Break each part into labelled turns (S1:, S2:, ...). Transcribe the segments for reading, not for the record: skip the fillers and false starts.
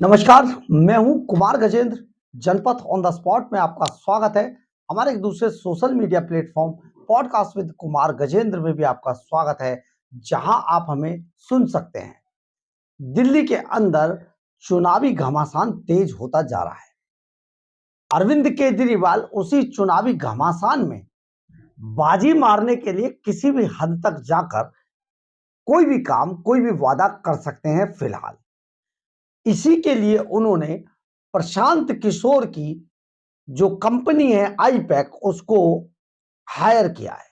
S1: नमस्कार, मैं हूं कुमार गजेंद्र। जनपथ ऑन द स्पॉट में आपका स्वागत है। हमारे एक दूसरे social media platform podcast with Kumar Gajendra में भी आपका स्वागत है, जहां आप हमें सुन सकते हैं। दिल्ली के अंदर चुनावी घमासान तेज होता जा रहा है। अरविंद केजरीवाल उसी चुनावी घमासान में बाजी मारने के लिए किसी भी हद तक जाकर कोई भी काम, कोई भी वादा कर सकते हैं फिलहाल। इसी के लिए उन्होंने प्रशांत किशोर की जो कंपनी है आईपैक, उसको हायर किया है।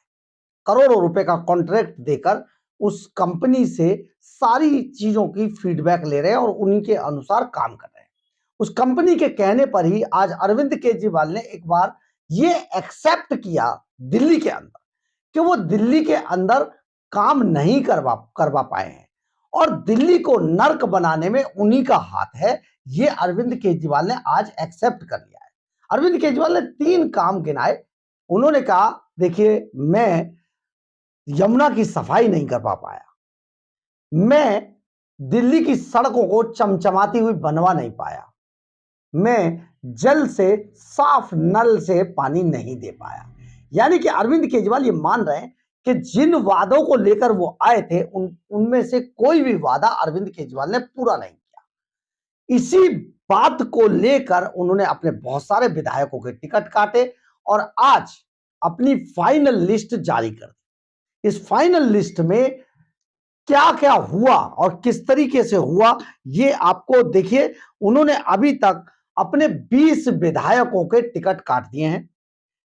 S1: करोड़ों रुपए का कॉन्ट्रैक्ट देकर उस कंपनी से सारी चीजों की फीडबैक ले रहे हैं और उन्हीं के अनुसार काम कर रहे हैं। उस कंपनी के कहने पर ही आज अरविंद केजरीवाल ने एक बार ये एक्सेप्ट किया दिल्ली के अंदर कि वो दिल्ली के अंदर काम नहीं करवा पाए हैं और दिल्ली को नर्क बनाने में उन्हीं का हाथ है। ये अरविंद केजरीवाल ने आज एक्सेप्ट कर लिया है। अरविंद केजरीवाल ने 3 काम गिनाए। उन्होंने कहा, देखिए, मैं यमुना की सफाई नहीं कर पाया, मैं दिल्ली की सड़कों को चमचमाती हुई बनवा नहीं पाया, मैं जल से साफ नल से पानी नहीं दे पाया। यानी कि अरविंद केजरीवाल ये मान रहे हैं कि जिन वादों को लेकर वो आए थे उनमें से कोई भी वादा अरविंद केजरीवाल ने पूरा नहीं किया। इसी बात को लेकर उन्होंने अपने बहुत सारे विधायकों के टिकट काटे और आज अपनी फाइनल लिस्ट जारी कर दी। इस फाइनल लिस्ट में क्या क्या हुआ और किस तरीके से हुआ, ये आपको देखिए। उन्होंने अभी तक अपने 20 विधायकों के टिकट काट दिए हैं।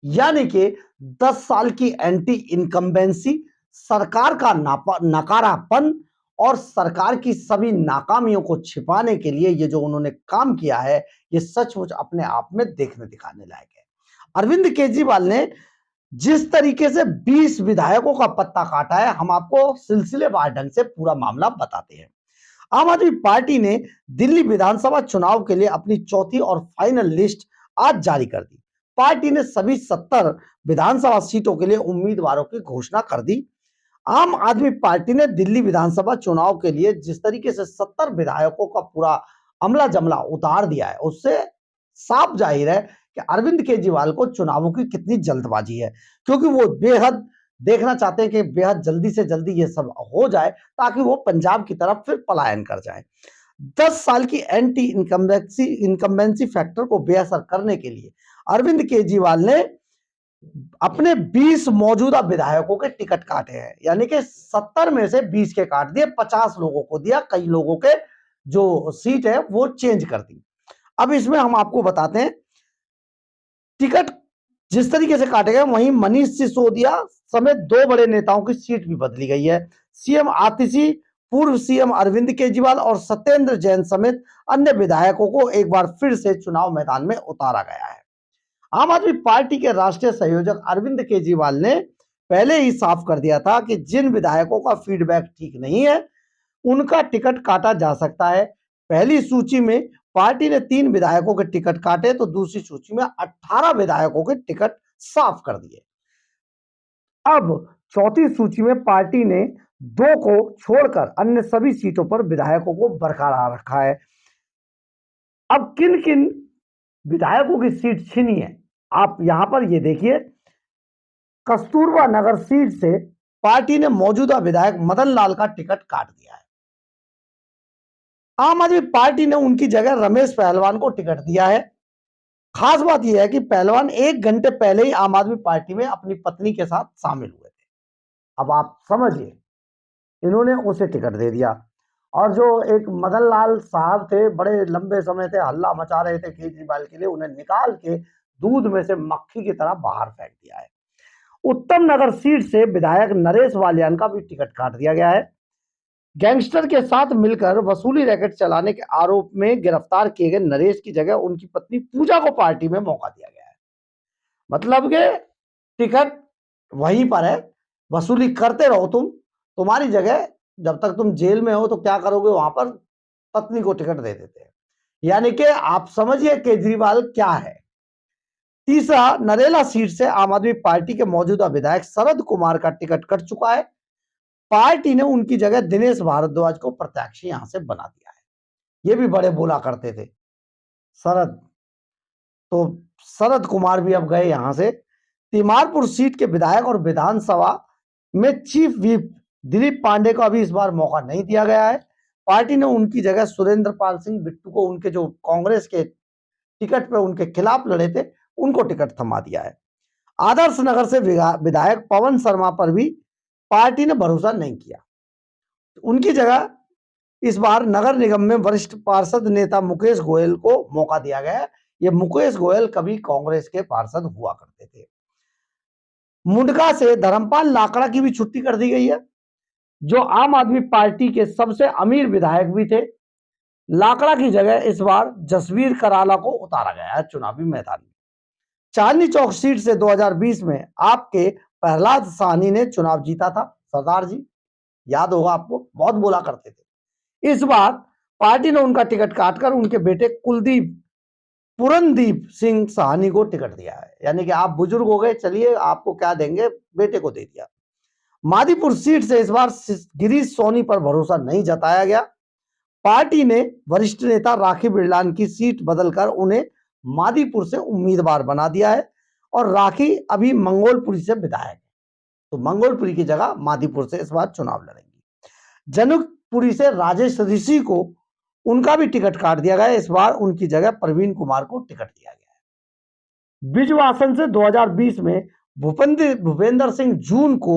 S1: यानी कि 10 साल की एंटी इनकम्बेंसी, सरकार का नकारापन और सरकार की सभी नाकामियों को छिपाने के लिए ये जो उन्होंने काम किया है, ये सचमुच अपने आप में देखने दिखाने लायक है। अरविंद केजरीवाल ने जिस तरीके से 20 विधायकों का पत्ता काटा है, हम आपको सिलसिलेवार ढंग से पूरा मामला बताते हैं। आम आदमी पार्टी ने दिल्ली विधानसभा चुनाव के लिए अपनी चौथी और फाइनल लिस्ट आज जारी कर दी। पार्टी ने सभी 70 विधानसभा सीटों के लिए उम्मीदवारों की घोषणा कर दी। आम आदमी पार्टी ने दिल्ली विधानसभा चुनाव के लिए जिस तरीके से 70 विधायकों का पूरा अमला जमला उतार दिया है, उससे साफ जाहिर है कि अरविंद केजरीवाल को चुनावों की कितनी जल्दबाजी है, क्योंकि वो बेहद देखना चाहते हैं कि बेहद जल्दी से जल्दी ये सब हो जाए ताकि वो पंजाब की तरफ फिर पलायन कर जाए। 10 साल की एंटी इनकम्बेंसी फैक्टर को बेअसर करने के लिए अरविंद केजरीवाल ने अपने 20 मौजूदा विधायकों के टिकट काटे हैं। यानी कि 70 में से 20 के काट दिए, 50 लोगों को दिया, कई लोगों के जो सीट है वो चेंज कर दी। अब इसमें हम आपको बताते हैं टिकट जिस तरीके से काटे गए, वहीं मनीष सिसोदिया समेत 2 बड़े नेताओं की सीट भी बदली गई है। सीएम आतिशी, पूर्व सीएम अरविंद केजरीवाल और सत्येंद्र जैन समेत अन्य विधायकों को एक बार फिर से चुनाव मैदान में उतारा गया है। आम आदमी पार्टी के राष्ट्रीय संयोजक अरविंद केजरीवाल ने पहले ही साफ कर दिया था कि जिन विधायकों का फीडबैक ठीक नहीं है, उनका टिकट काटा जा सकता है। पहली सूची में पार्टी ने 3 विधायकों के टिकट काटे तो दूसरी सूची में 18 विधायकों के टिकट साफ कर दिए। अब चौथी सूची में पार्टी ने 2 को छोड़कर अन्य सभी सीटों पर विधायकों को बरकरार रखा है। अब किन किन विधायकों की सीट छीनी है, आप यहां पर ये देखिए। कस्तूरबा नगर सीट से पार्टी ने मौजूदा विधायक मदन लाल का टिकट काट दिया है। आम आदमी पार्टी ने उनकी जगह रमेश पहलवान को टिकट दिया है। खास बात यह है कि पहलवान 1 घंटे पहले ही आम आदमी पार्टी में अपनी पत्नी के साथ शामिल हुए थे। अब आप समझिए, इन्होंने उसे टिकट दे दिया। और जो एक मदन लाल साहब थे, बड़े लंबे समय से हल्ला मचा रहे थे केजरीवाल के लिए, उन्हें निकाल के दूध में से मक्खी की तरह बाहर फेंक दिया है। उत्तम नगर सीट से विधायक नरेश वालियान का भी टिकट काट दिया गया है। गैंगस्टर के साथ मिलकर वसूली रैकेट चलाने के आरोप में गिरफ्तार किए गए नरेश की जगह उनकी पत्नी पूजा को पार्टी में मौका दिया गया है। मतलब कि टिकट वहीं पर है, वसूली करते रहो तुम्हारी जगह जब तक तुम जेल में हो तो क्या करोगे, वहां पर पत्नी को टिकट दे देते हैं। यानी कि आप समझिए केजरीवाल क्या है। तीसरा, नरेला सीट से आम आदमी पार्टी के मौजूदा विधायक शरद कुमार का टिकट कट चुका है। पार्टी ने उनकी जगह दिनेश भारद्वाज को प्रत्याशी यहां से बना दिया है। ये भी बड़े बोला करते थे। शरद, तो शरद कुमार भी अब गए यहां से। तिमारपुर सीट के विधायक और विधानसभा में चीफ व्हिप दिलीप पांडे को अभी इस बार मौका नहीं दिया गया है। पार्टी ने उनकी जगह सुरेंद्र पाल सिंह बिट्टू को, उनके जो कांग्रेस के टिकट पे उनके खिलाफ लड़े थे, उनको टिकट थमा दिया है। आदर्श नगर से विधायक पवन शर्मा पर भी पार्टी ने भरोसा नहीं किया। उनकी जगह इस बार नगर निगम में वरिष्ठ पार्षद नेता मुकेश गोयल को मौका दिया गया है। ये मुकेश गोयल कभी कांग्रेस के पार्षद हुआ करते थे। मुंडका से धर्मपाल लाकड़ा की भी छुट्टी कर दी गई है, जो आम आदमी पार्टी के सबसे अमीर विधायक भी थे। लाकड़ा की जगह इस बार जसवीर कराला को उतारा गया है चुनावी मैदान में। चांदनी चौक सीट से 2020 में आपके प्रहलाद साहनी ने चुनाव जीता था। सरदार जी, याद होगा आपको, बहुत बोला करते थे। इस बार पार्टी ने उनका टिकट काटकर उनके बेटे कुलदीप पूरनदीप सिंह साहनी को टिकट दिया है। यानी कि आप बुजुर्ग हो गए, चलिए आपको क्या देंगे, बेटे को दे दिया। मादीपुर सीट से इस बार गिरीश सोनी पर भरोसा नहीं जताया गया। पार्टी ने वरिष्ठ नेता राखी बिरलान की सीट बदलकर उन्हें मादीपुर से उम्मीदवार बना दिया है और राखी अभी मंगोलपुरी से विधायक है, तो मंगोलपुरी की जगह मादीपुर से इस बार चुनाव लड़ेंगी। जनकपुरी से राजेश ऋषि को उनका भी टिकट काट दिया गया। इस बार उनकी जगह प्रवीण कुमार को टिकट दिया गया है। बिजवासन से 2020 में भूपेंद्र सिंह जून को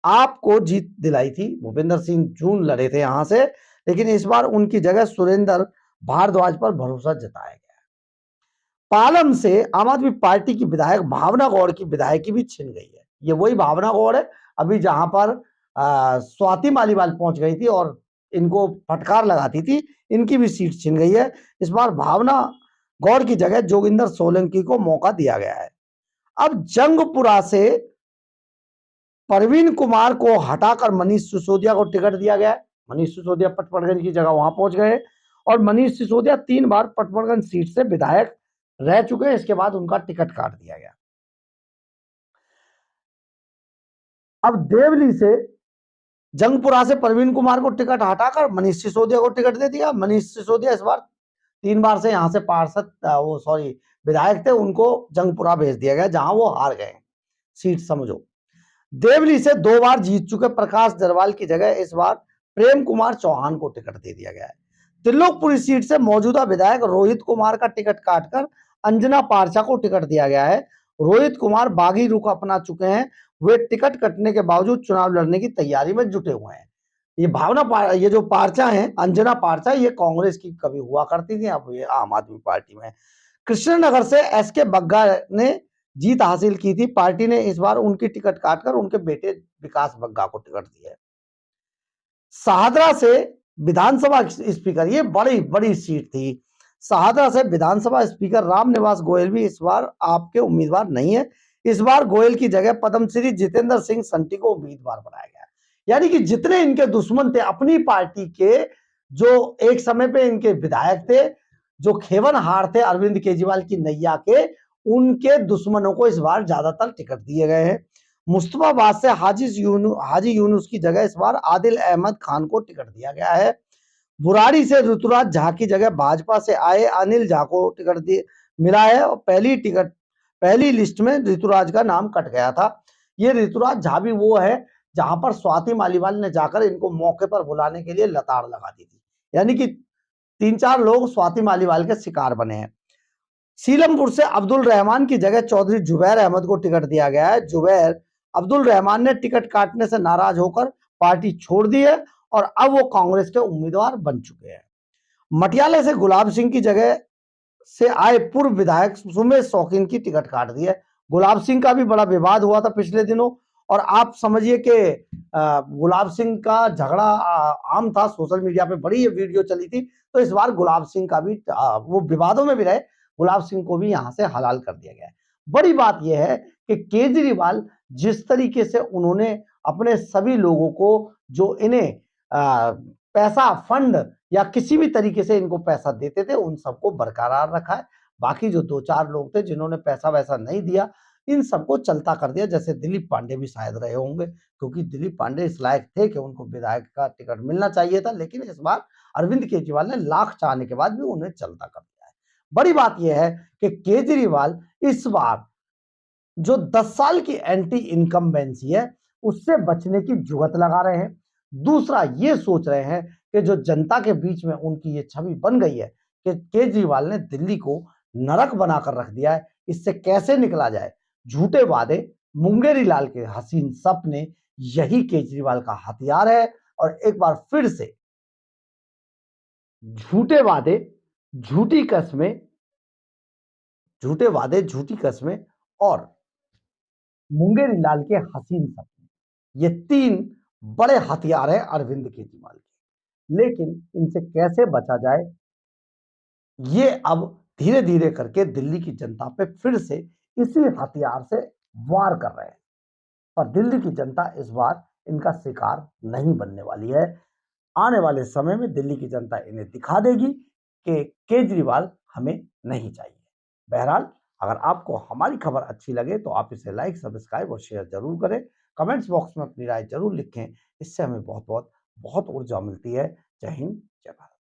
S1: आपको जीत दिलाई थी। भूपेंद्र सिंह जून लड़े थे यहां से, लेकिन इस बार उनकी जगह सुरेंद्र भारद्वाज पर भरोसा जताया गया है। पालम से आम आदमी पार्टी की विधायक भावना गौड़ की विधायकी भी छिन गई है। ये वही भावना गौड़ है अभी जहां पर स्वाति मालीवाल पहुंच गई थी और इनको फटकार लगाती थी, इनकी भी सीट छिन गई है। इस बार भावना गौड़ की जगह जोगिंदर सोलंकी को मौका दिया गया है। अब जंगपुरा से प्रवीण कुमार को हटाकर मनीष सिसोदिया को टिकट दिया गया है। मनीष सिसोदिया पटवर्धन की जगह वहां पहुंच गए और मनीष सिसोदिया 3 बार पटवर्धन सीट से विधायक रह चुके हैं। इसके बाद उनका टिकट काट दिया गया। अब देवली से जंगपुरा से प्रवीण कुमार को टिकट हटाकर मनीष सिसोदिया को टिकट दे दिया। मनीष सिसोदिया इस बार 3 बार से यहां से पार्षद विधायक थे, उनको जंगपुरा भेज दिया गया जहां वो हार गए सीट, समझो। देवली से 2 बार जीत चुके प्रकाश जरवाल की जगह इस बार प्रेम कुमार चौहान को टिकट दे दिया गया है। त्रिलोकपुरी सीट से मौजूदा विधायक रोहित कुमार का टिकट काटकर अंजना पारचा को टिकट दिया गया है। रोहित कुमार बागी रुख अपना चुके हैं, वे टिकट कटने के बावजूद चुनाव लड़ने की तैयारी में जुटे हुए हैं। ये जो पारचा है, अंजना पारचा, ये कांग्रेस की कभी हुआ करती थी, अब ये आम आदमी पार्टी में। कृष्णनगर से एसके बग्गा ने जीत हासिल की थी। पार्टी ने इस बार उनकी टिकट काटकर उनके बेटे विकास बग्गा को टिकट दिया है। शाहदरा से विधानसभा स्पीकर, ये बड़ी बड़ी सीट थी। शाहदरा से विधानसभा स्पीकर रामनिवास गोयल भी इस बार आपके उम्मीदवार नहीं है। इस बार गोयल की जगह पद्मश्री जितेंद्र सिंह संटी को उम्मीदवार बनाया गया। यानी कि जितने इनके दुश्मन थे अपनी पार्टी के, जो एक समय पे इनके विधायक थे, जो खेवनहार थे अरविंद केजरीवाल की नैया के, उनके दुश्मनों को इस बार ज्यादातर टिकट दिए गए हैं। मुस्तफाबाद से हाजी यूनुस की जगह इस बार आदिल अहमद खान को टिकट दिया गया है। बुराड़ी से ऋतुराज झा की जगह भाजपा से आए अनिल झा को टिकट मिला है और पहली लिस्ट में ऋतुराज का नाम कट गया था। ये ऋतुराज झा भी वो है जहां पर स्वाति मालीवाल ने जाकर इनको मौके पर बुलाने के लिए लताड़ लगा दी थी। यानी कि 3-4 लोग स्वाति मालीवाल के शिकार बने हैं। सीलमपुर से अब्दुल रहमान की जगह चौधरी जुबैर अहमद को टिकट दिया गया है। जुबैर अब्दुल रहमान ने टिकट काटने से नाराज होकर पार्टी छोड़ दी है और अब वो कांग्रेस के उम्मीदवार बन चुके हैं। मटियाले से गुलाब सिंह की जगह से आए पूर्व विधायक सुमेश शौकीन की टिकट काट दी है। गुलाब सिंह का भी बड़ा विवाद हुआ था पिछले दिनों और आप समझिए कि गुलाब सिंह का झगड़ा आम था, सोशल मीडिया पे बड़ी ये वीडियो चली थी। तो इस बार गुलाब सिंह का भी वो विवादों में भी रहे, गुलाब सिंह को भी यहां से हलाल कर दिया गया है। बड़ी बात यह है कि केजरीवाल जिस तरीके से उन्होंने अपने सभी लोगों को जो इन्हें पैसा फंड या किसी भी तरीके से इनको पैसा देते थे, उन सबको बरकरार रखा है। बाकी जो 2-4 लोग थे जिन्होंने पैसा वैसा नहीं दिया, इन सबको चलता कर दिया। जैसे दिलीप पांडे भी शायद रहे होंगे, क्योंकि दिलीप पांडे इस लायक थे कि उनको विधायक का टिकट मिलना चाहिए था, लेकिन इस बार अरविंद केजरीवाल ने लाख चाहने के बाद भी उन्हें चलता कर दिया है। बड़ी बात यह है कि केजरीवाल इस बार जो 10 साल की एंटी इनकम्बेंसी है उससे बचने की जुगत लगा रहे हैं। दूसरा ये सोच रहे हैं कि जो जनता के बीच में उनकी ये छवि बन गई है कि केजरीवाल ने दिल्ली को नरक बनाकर रख दिया है, इससे कैसे निकला जाए। झूठे वादे, मुंगेरी लाल के हसीन सपने, यही केजरीवाल का हथियार है। और एक बार फिर से झूठे वादे, झूठी कस्में, झूठे वादे, झूठी कस्में और मुंगेरी लाल के हसीन सपने, ये तीन बड़े हथियार हैं अरविंद केजरीवाल के। लेकिन इनसे कैसे बचा जाए, ये अब धीरे धीरे करके दिल्ली की जनता पे फिर से इसी हथियार से वार कर रहे हैं। पर दिल्ली की जनता इस बार इनका शिकार नहीं बनने वाली है। आने वाले समय में दिल्ली की जनता इन्हें दिखा देगी कि केजरीवाल हमें नहीं चाहिए। बहरहाल, अगर आपको हमारी खबर अच्छी लगे तो आप इसे लाइक, सब्सक्राइब और शेयर जरूर करें। कमेंट्स बॉक्स में अपनी राय जरूर लिखें। इससे हमें बहुत बहुत बहुत ऊर्जा मिलती है। जय हिंद, जय भारत।